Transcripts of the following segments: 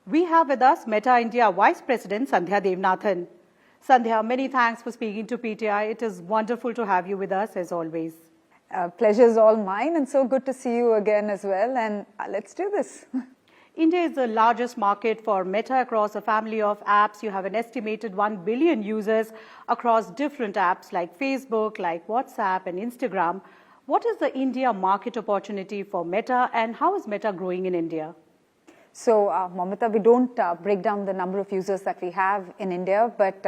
We have with us Meta India Vice President Sandhya Devanathan. Sandhya, many thanks for speaking to PTI. It is wonderful to have you with us as always. Pleasure is all mine, and so good to see you again as well. And let's do this. India is the largest market for Meta across a family of apps. You have an estimated 1 billion users across different apps like Facebook, like WhatsApp and Instagram. What is the India market opportunity for Meta, and how is Meta growing in India? So, Mamita, we don't break down the number of users that we have in India, but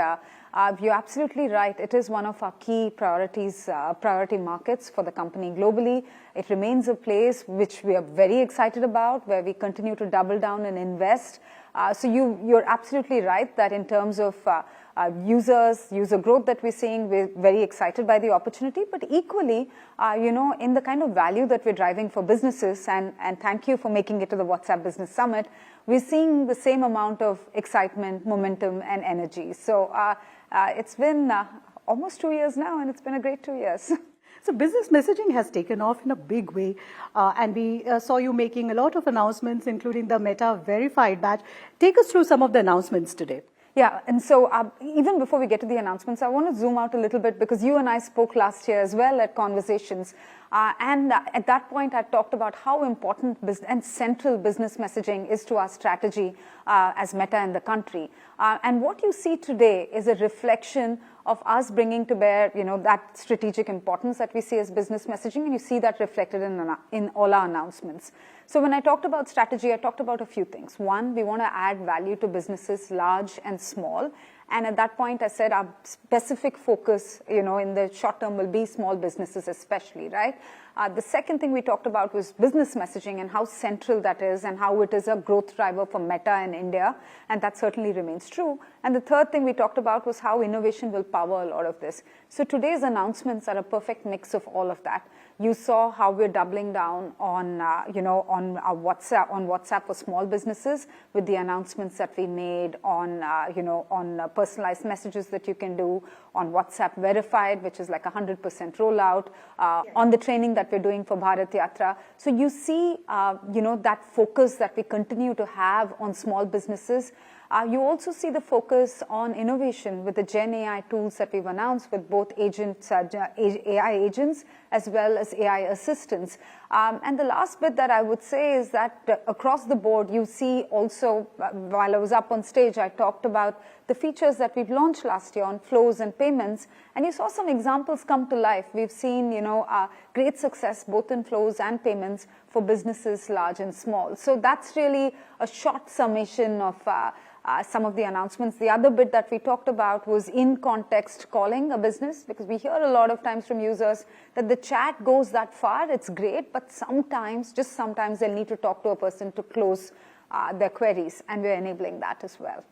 you're absolutely right. It is one of our key priority markets for the company globally. It remains a place which we are very excited about, where we continue to double down and invest. So you're absolutely right that in terms of user growth that we're seeing, we're very excited by the opportunity, but equally, in the kind of value that we're driving for businesses, and thank you for making it to the WhatsApp Business Summit, we're seeing the same amount of excitement, momentum, and energy. So it's been almost 2 years now, and it's been a great 2 years. So business messaging has taken off in a big way, and we saw you making a lot of announcements, including the Meta Verified badge. Take us through some of the announcements today. Yeah, and so even before we get to the announcements, I want to zoom out a little bit because you and I spoke last year as well at Conversations. And at that point, I talked about how important and central business messaging is to our strategy as Meta in the country. And what you see today is a reflection of us bringing to bear, that strategic importance that we see as business messaging, and you see that reflected in all our announcements. So when I talked about strategy, I talked about a few things. One, we want to add value to businesses large and small. And at that point, I said our specific focus, in the short term will be small businesses especially, right? The second thing we talked about was business messaging and how central that is and how it is a growth driver for Meta in India. And that certainly remains true. And the third thing we talked about was how innovation will power a lot of this. So today's announcements are a perfect mix of all of that. You saw how we're doubling down on, WhatsApp for small businesses with the announcements that we made on, personalized messages that you can do, on WhatsApp Verified, which is like 100% rollout, on the training that we're doing for Bharat Yatra. So you see, that focus that we continue to have on small businesses. You also see the focus on innovation with the Gen AI tools that we've announced with both AI agents as well as AI assistants. And the last bit that I would say is that across the board, you see also, while I was up on stage, I talked about the features that we've launched last year on flows and payments, and you saw some examples come to life. We've seen, great success both in flows and payments for businesses large and small. So that's really a short summation of some of the announcements. The other bit that we talked about was in-context calling a business, because we hear a lot of times from users that the chat goes that far. It's great, but sometimes, just sometimes, they'll need to talk to a person to close their queries, and we're enabling that as well.